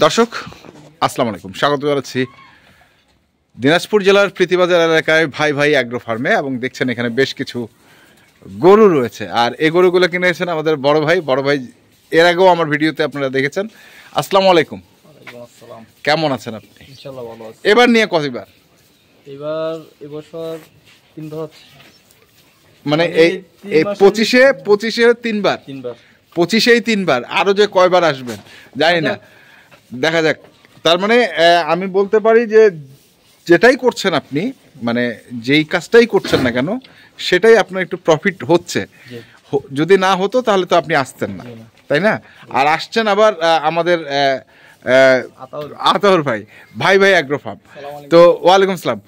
দর্শক আসসালামু আলাইকুম, স্বাগত জানাচ্ছি দিনাজপুর জেলার প্রীতিবাজার এলাকায় ভাই ভাই অ্যাগ্রো ফার্মে। এবং দেখছেন এখানে বেশ কিছু গরু রয়েছে, আর এই গরুগুলো কিনেছেন আমাদের বড় ভাই। এর আগেও আমার ভিডিওতে আপনারা দেখেছেন। আসসালামু আলাইকুম। কেমন আছেন আপনি? ইনশাআল্লাহ ভালো আছি। এবার নিয়ে কতবার? এবছর তিনবার, মানে এই 25-এ তিনবার, 25-এই তিনবার, আরো যে কয়বার আসবেন জানি না, দেখা যাক। তার মানে আমি বলতে পারি যে যেটাই করছেন আপনি, মানে যেই কাজটাই করছেন না কেন, সেটাই আপনার একটু প্রফিট হচ্ছে। যদি না হতো তাহলে তো আপনি আসতেন না, তাই না? আর আসছেন আবার আমাদের আতাউর ভাই অ্যাগ্রো ফার্ম। তো ওয়ালাইকুম আসসালাম।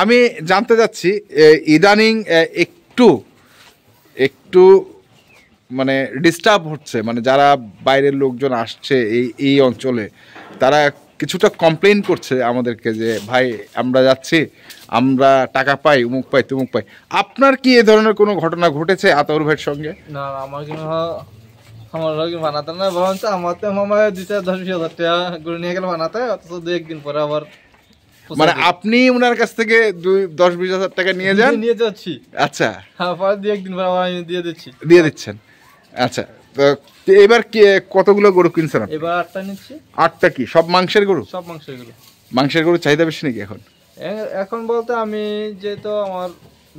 আমি জানতে চাচ্ছি ইদানিং একটু মানে ডিস্টার্ব হচ্ছে, মানে যারা বাইরের লোকজন আসছে এই অঞ্চলে, তারা কিছুটা কমপ্লেইন করছে আমাদেরকে যে ভাই আমরা যাচ্ছি, আমরা টাকা পাই, উমুক পাই তুমুক পাই। আপনার কি এ ধরনের কোনো ঘটনা ঘটেছে আতাউর ভাইয়ের সঙ্গে? না, আমার কিন্তু বানাতে না, বরঞ্চ আমার তো মামা 10-20 হাজার টাকা করে নিয়ে গেলে বানাতে, অথচ 2-1 দিন পরে আবার। মানে আপনি ওনার কাছ থেকে 10-20 হাজার টাকা নিয়ে যাচ্ছি। আচ্ছা, হ্যাঁ, পরে 2-1 দিন পরে আবার দিয়ে দিচ্ছেন। আচ্ছা, তো এবার কি কতগুলো গরু কিনছেন আপনি? এবার 8টা নিচ্ছি। 8টা কি সব মাংসের গরু? সব মাংসের গরু। মাংসের গরু চাহিদা বেশি নাকি এখন বলতে আমি যেহেতু আমার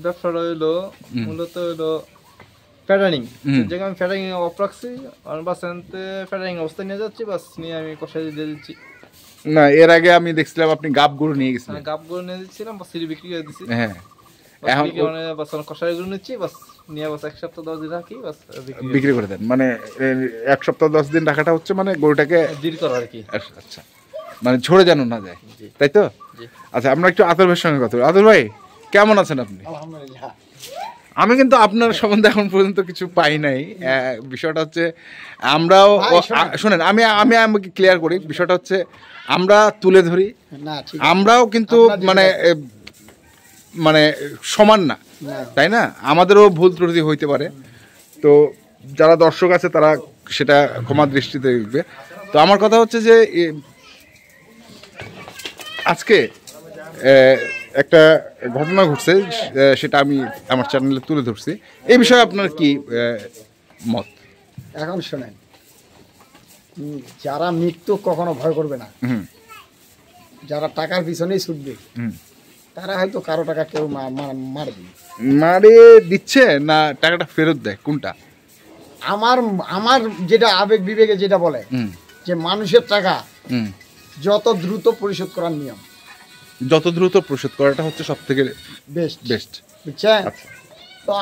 ব্যবসাটা হইলো মূলত হইলো ফ্যাটারিং, যেখানে আমি ফ্যাটারিং অফ রাখছি, আর বাস আনতে ফ্যাটারিং অবস্থায় নিয়ে যাচ্ছি, বাস নিয়ে আমি কষাই দিয়ে দিচ্ছি। না, এর আগে আমি দেখছিলাম আপনি গাব গরু নিয়ে গেছিলেন। গাব গরু নিয়ে দিচ্ছিলাম, বাস সিঁড়ি বিক্রি করে দিচ্ছি। হ্যাঁ, এখন মানে বাস কষাই গরু নিচ্ছি, বাস নিয়ে বাস 1 সপ্তাহ 10 দিন রাখি, বাস বিক্রি করে দেন। মানে 1 সপ্তাহ 10 দিন রাখাটা হচ্ছে মানে গরুটাকে দীর্ঘ করা আর কি। আচ্ছা, মানে ঝরে যেন না যায়, তাই তো? আচ্ছা, আমরা একটু আতর ভাইয়ের সঙ্গে কথা বলি। আতর ভাই, কেমন আছেন আপনি? আলহামদুলিল্লাহ। আমি কিন্তু আপনার সম্বন্ধে এখন পর্যন্ত কিছু পাই নাই। বিষয়টা হচ্ছে আমরাও শোনেন, আমি আমাকে ক্লিয়ার করি। বিষয়টা হচ্ছে আমরা তুলে ধরি, আমরাও কিন্তু মানে সমান না, তাই না? আমাদেরও ভুল ত্রুটি হইতে পারে। তো যারা দর্শক আছে তারা সেটা ক্ষমা দৃষ্টিতে দেখবে। তো আমার কথা হচ্ছে যে আজকে একটা ঘটনা ঘটছে, সেটা আমি আমার চ্যানেলে তুলে ধরছি। এই বিষয়ে আপনার কি মত? এখন শোনেন, যারা মৃত্যু কখনো ভয় করবে না, যারা টাকার পিছনেই ছুটবে, তারা হয়তো কারো টাকা কেউ মারে দিচ্ছে না, টাকাটা ফেরত দেয়। কোনটা? আমার যেটা আবেগ বিবেকে যেটা বলে যে মানুষের টাকা যত দ্রুত পরিশোধ করার নিয়ম, যত দ্রুত পরিশোধ করাটা হচ্ছে সব থেকে বেস্ট, বুঝছেন? তো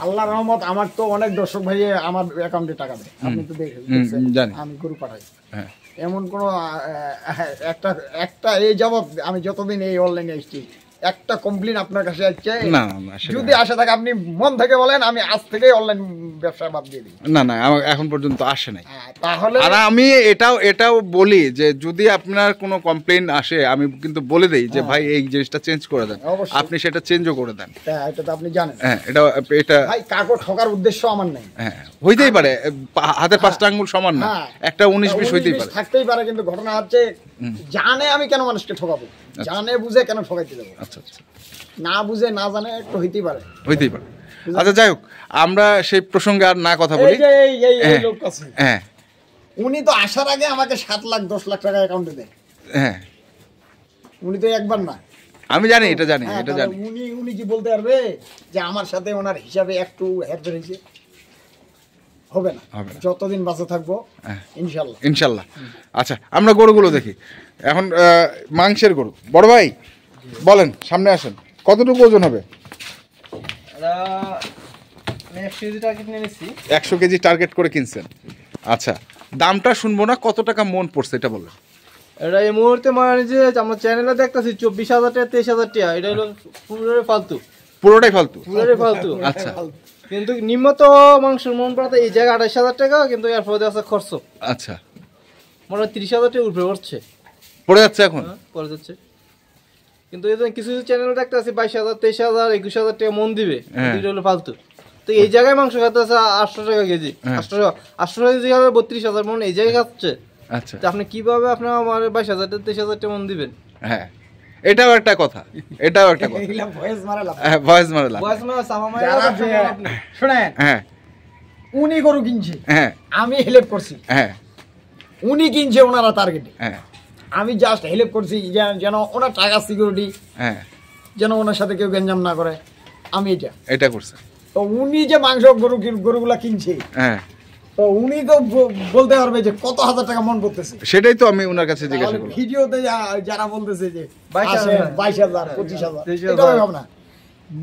আল্লাহর রহমত, আমার তো অনেক দর্শক ভাই আমার অ্যাকাউন্টে টাকা দেয়, আপনি তো দেখেন, আমি গরু পাঠাই। এমন কোনো একটা এই যাবৎ আমি যতদিন এই অনলাইনে এসেছি, একটা কমপ্লেন আপনার কাছে আসছে না? যদি আসে থাকে আপনি মন থেকে বলেন, আমি আজ থেকে অনলাইন ব্যবসা বাদ দিয়ে দিই। না, আমার এখন পর্যন্ত আসে নাই। তাহলে আর আমি এটাও বলি যে যদি আপনার কোনো কমপ্লেন আসে, আমি কিন্তু বলে দেই যে ভাই এই জিনিসটা চেঞ্জ করে দেন, আপনি সেটা চেঞ্জও করে দেন। এটা তো আপনি জানেন। হ্যাঁ, এটা ভাই কাকো ঠকার উদ্দেশ্য আমার নাই। হ্যাঁ, হইতেই পারে, হাতের 5টা আঙ্গুল সমান না, একটা 19-20 হইতেই পারে, থাকতেই পারে। কিন্তু ঘটনা হচ্ছে, জানে আমি কেন মানুষকে ঠকাবো, জানে বুঝে কেন ঠকাইতে যাবো? আচ্ছা, না বুঝে না জানে একটু হইতেই পারে। আচ্ছা, যাই হোক, আমরা সেই প্রসঙ্গে আর না কথা বলি। হ্যাঁ, উনি তো আসার আগে আমাকে 7 লাখ 10 লাখ টাকা অ্যাকাউন্টে দেয়। হ্যাঁ, উনি তো একবার না, আমি জানি, এটা জানি। উনি কি বলতে পারবে যে আমার সাথে ওনার হিসাবে একটু হেরফের হয়েছে? হবে না, যতদিন বাঁচে থাকবো ইনশাল্লাহ। আচ্ছা, আমরা গরুগুলো দেখি এখন। মাংসের গরু, বড় ভাই বলেন, সামনে আসেন। কতটুকু ওজন হবে? 100 কেজি টার্গেট করে কিনছেন। আচ্ছা, দামটা শুনবো না, কত টাকা মন পড়ছে এটা বলবেন। এটা এই মুহূর্তে মানে যে আমার চ্যানেলে দেখতেছি 24,000 টাকা 23,000 টাকা, এটা হলো পুরোটাই ফালতু। আচ্ছা, কিন্তু নিম্নত মাংসের মন পড়াতে এই জায়গায় 28,000 টাকা, কিন্তু এর পরে আছে খরচ। আচ্ছা, মনে 30,000 টাকা উপরে পড়ে যাচ্ছে এখন, পড়ে যাচ্ছে। কিন্তু এই কিছু চ্যানেল দেখতেছি 22,000 23,000 21,000 টাকা মন দিবে, এটা হলো ফালতু। তো এই জায়গায় মাংস খাতে আছে 800 টাকা কেজি, 800 কেজি 32,000 মন এই জায়গায় খাচ্ছে। আচ্ছা আপনি কিভাবে আপনার আমার 22,000 23,000 টাকা মন দিবেন? হ্যাঁ এটাও একটা কথা, এটাও একটা কথা। এগুলা ভয়েস মারালাম, হ্যাঁ ভয়েস মারালাম। বয়স না সামা যারা যে শুনেন, হ্যাঁ উনি গরু কিনছে, হ্যাঁ আমি হেল্প করছি। হ্যাঁ উনি কিনছে ওনারা টার্গেটে, হ্যাঁ আমি জাস্ট হেল্প করছি যেন ওনার টাকা সিকিউরিটি, হ্যাঁ যেন ওনার সাথে কেউ গেঞ্জাম না করে। আমি এটা করছে। তো উনি যে মাংস গরুগুলা কিনছে, হ্যাঁ তো উনি তো বলতে পারবে যে কত হাজার টাকা মন পড়তেছে। সেটাই তো আমি ওনার কাছে জিজ্ঞাসা করলাম। ভিডিওতে যারা বলতেছে যে 22,000, 22,000 25,000, এটা হবে না।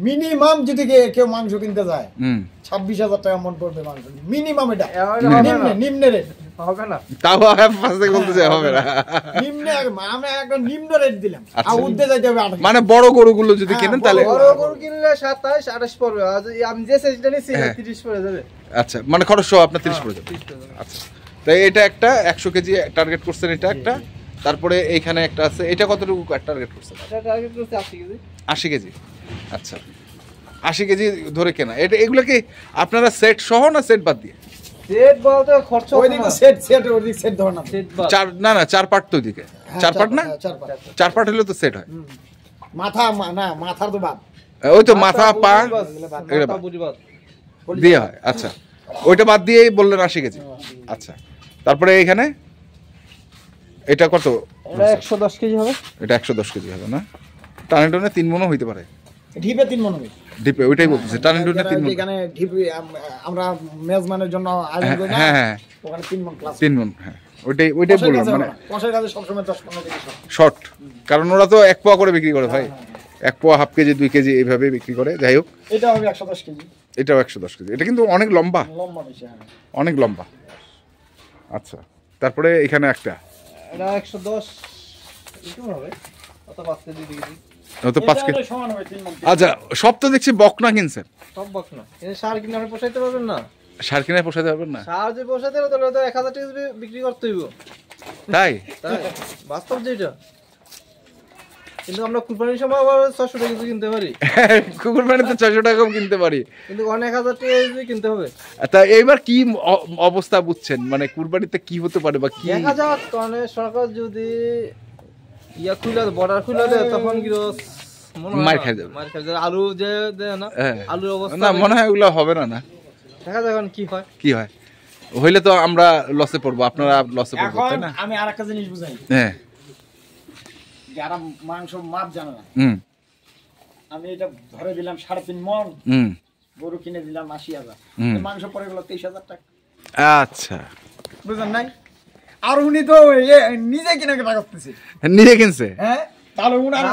মিনিমাম যদি কেউ মাংস কিনতে যায় 26,000 টাকা মন পড়বে মাংস, মিনিমাম। এটা নিম্ন রেট হবে না, তাও ফার্স্টে বলতেছে হবে না, নিম্ন। আমি একটা নিম্ন রেট দিলাম, আর উঠতে যাইতে হবে 28। মানে বড় গরুগুলো যদি কেনেন তাহলে বড় গরু কিনলে 27 28 পড়বে, আর আমি যে সাইজটা নিছি 30 পড়ে যাবে। আচ্ছা মানে খরচ সহ আপনার 30 পড়ে যাবে। আচ্ছা তাই এটা একটা 100 কেজি টার্গেট করছেন, এটা একটা। তারপরে এইখানে একটা আছে, এটা কতটুকু টার্গেট করছেন? এটা টার্গেট করছে 80 কেজি। 80 কেজি, আচ্ছা 80 কেজি ধরে কেনা। এটা এগুলো কি আপনারা সেট সহ না সেট বাদ দিয়ে? সেট বলতে খরচ ওইদিকে সেট ওইদিকে সেট ধর না, সেট বাদ। চার না না 4 পার্ট তো ওইদিকে 4 পার্ট না, 4 পার্ট হলে তো সেট হয়। মাথা না, মাথার তো বাদ, ওই তো মাথা পা এগুলো মাথা বাদ বুঝি বাদ দিয়ে হয়। আচ্ছা ওইটা বাদ দিয়েই বললেন 80 কেজি। আচ্ছা তারপরে এইখানে এটা কত? এটা 110 কেজি হবে। এটা 110 কেজি হবে না? টানে টানে 3 মণও হইতে পারে। ঢিপে 3 মণ হবে। ডিপে ওইটাই বলতেছে, টানে টানে 3 মণ। এখানে ঢিপে আমরা মেজবানের জন্য আয়োজন করি না, হ্যাঁ হ্যাঁ ওখানে 3 মণ প্লাস 3 মণ। হ্যাঁ ওইটাই বললাম, মানে কষের কাছে সবসময় 10-15 কেজি শর্ট, কারণ ওরা তো 1 পোয়া করে বিক্রি করে ভাই, 1 পোয়া, হাফ কেজি, 2 কেজি এইভাবে বিক্রি করে। যাই হোক এটা হবে 110 কেজি। এটাও 110 কেজি। এটা কিন্তু অনেক লম্বা, লম্বা বেশি, হ্যাঁ অনেক লম্বা। আচ্ছা তারপরে এখানে একটা, এটা 110 এরকম হবে, অত 5 কেজি কেজি ও তো 5 কেজি এটা সমান হবে 3 মণ। আচ্ছা সব তো দেখছি বকনা কিনছেন, সব বক না। এই সার কিনে আপনি পোষাইতে পারবেন না, সার কিনে পোষাতে পারবেন না? সার যে পোষাইতে হবে তাহলে তো 1000 টাকা বিক্রি করতে হইব, তাই তাই বাস্তব যেটা। কিন্তু আমরা কুরবানির সময় আবার 600 টাকা কেজি কিনতে পারি, কুকুর মানে তো 600 টাকাও কিনতে পারি, কিন্তু অনেক 1000 টাকা কেজি কিনতে হবে। তা এইবার কি অবস্থা বুঝছেন, মানে কুরবানিতে কি হতে পারে বা কি? দেখা যাক, কারণ সরকার যদি ইয়া খুলে বর্ডার খুলে দেয় তখন কি মার খাই যাবে। মার খাই যাবে। আলু যে দেয় না, আলুর অবস্থা না মনে হয় ওগুলো হবে না। না দেখা যাক কি হয়। কি হয়, হইলে তো আমরা লসে পড়বো, আপনারা লসে পড়বো, এখন তাই না? আমি আরেকটা জিনিস বুঝাই, হ্যাঁ যারা মাংস মাপ জানে না, হুম আমি এটা ধরে দিলাম 3.5 মণ, হুম গরু কিনে দিলাম 80,000, মাংস পড়ে গেল 23,000 টাকা। আচ্ছা বুঝলেন নাই? আর উনি তো নিজে কিনে টাকা করতেছে, নিজে কিনছে। হ্যাঁ তাহলে উনার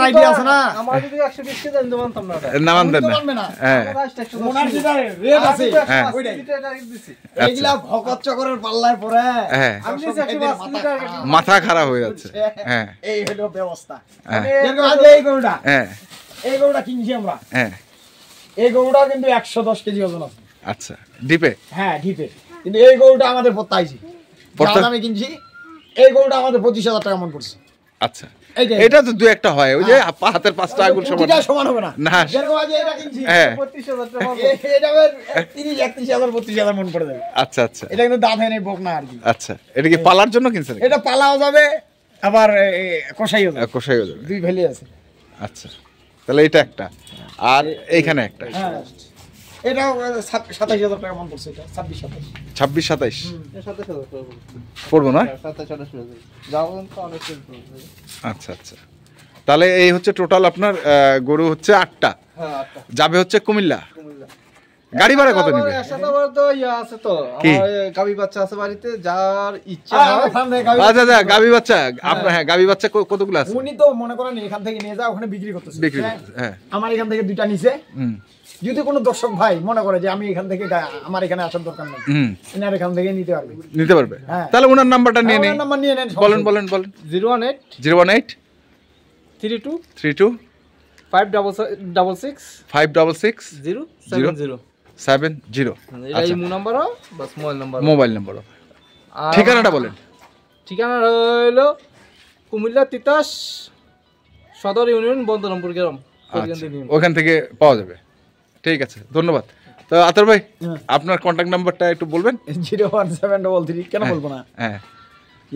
আইডিয়া আছে না। আমার যদি 120 কেজি আমি মানতাম না, না মানতেন না। হ্যাঁ উনার যেটা রেট আছে হ্যাঁ। ওইটাই। দিছি এইগুলা ভকত চকরের পাল্লায় পড়ে হ্যাঁ আমি নিজে 180 টাকা মাথা খারাপ হয়ে যাচ্ছে। হ্যাঁ এই হলো ব্যবস্থা। হ্যাঁ যেরকম আজ এই গরুটা, হ্যাঁ এই গরুটা কিনছি আমরা, হ্যাঁ এই গরুটা কিন্তু 110 কেজি ওজন আছে। আচ্ছা ডিপে হ্যাঁ ঢিপে, কিন্তু এই গরুটা আমাদের পড়তাইছি, আমি কিনছি এই গরুটা আমাদের 25,000 টাকা মন পড়ছে। আচ্ছা এটা তো 2-1টা হয়, ওই যে হাতের 5টা আঙুল সমান এটা সমান হবে না। না যেরকম আজ এটা কিনছি হ্যাঁ 25,000 টাকা এটা হবে 30-31,000 32,000 মন পড়ে যাবে। আচ্ছা আচ্ছা এটা কিন্তু দাঁত হয় নাই, বক না আর কি। আচ্ছা এটা কি পালার জন্য কিনছেন? এটা পালাও যাবে আবার কষাইও যাবে, কষাইও যাবে। দুই ভ্যালি আছে। আচ্ছা তাহলে এটা একটা, আর এইখানে একটা, হ্যাঁ এটা 27,000 টাকা মন পড়ছে, এটা 26-27। 26-27 27,000 টাকা পড়বো না? 27-28 পড়বে। যাও তো অনেক পড়বে। আচ্ছা আচ্ছা তাহলে এই হচ্ছে টোটাল আপনার গরু হচ্ছে 8টা, হ্যাঁ 8টা যাবে হচ্ছে কুমিল্লা। কুমিল্লা। গাড়ি ভাড়া কত নেবে? একসাথে আবার তো ইয়া আছে তো, কি? আমার গাবি বাচ্চা আছে বাড়িতে, যার ইচ্ছা হয়। আচ্ছা আচ্ছা গাবি বাচ্চা আপনার, হ্যাঁ গাবি বাচ্চা কতগুলো আছে? উনি তো মনে করেন এখান থেকে নিয়ে যায় ওখানে বিক্রি করতেছে, বিক্রি হ্যাঁ? করতেছে, হ্যাঁ। আমার এখান থেকে 2টা নিছে। হুম যদি কোনো দর্শক ভাই মনে করে যে আমি এখান থেকে আমার এখানে আসার দরকার নেই, হুম ইনার এখান থেকে নিতে পারবে। নিতে পারবে। হ্যাঁ। তাহলে ওনার নাম্বারটা নিয়ে নেই, আমার নাম্বার নিয়ে নেন, বলেন বলেন বলেন। 018 018 32 32 566 566 070। 70। এটা ইমো নাম্বার বা মোবাইল নাম্বার, মোবাইল নাম্বারও। ঠিকানাটা বলেন। ঠিকানা হলো কুমিল্লা তিতাস সদর ইউনিয়ন বন্দরমপুর গ্রাম। আচ্ছা, ওখান থেকে পাওয়া যাবে। ঠিক আছে ধন্যবাদ। তো আতর ভাই আপনার কন্ট্যাক্ট নাম্বারটা একটু বলবেন। 01733 কেন বলবো না? হ্যাঁ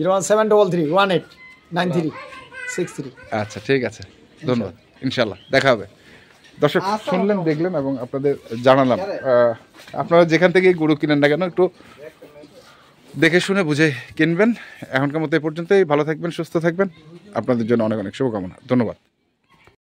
01733189363। আচ্ছা ঠিক আছে, ধন্যবাদ, ইনশাল্লাহ দেখা হবে। দর্শক শুনলেন, দেখলেন এবং আপনাদের জানালাম, আপনারা যেখান থেকে গরু কিনেন না কেন একটু দেখে শুনে বুঝে কিনবেন। এখনকার মতো এই পর্যন্তই, ভালো থাকবেন, সুস্থ থাকবেন, আপনাদের জন্য অনেক অনেক শুভকামনা, ধন্যবাদ।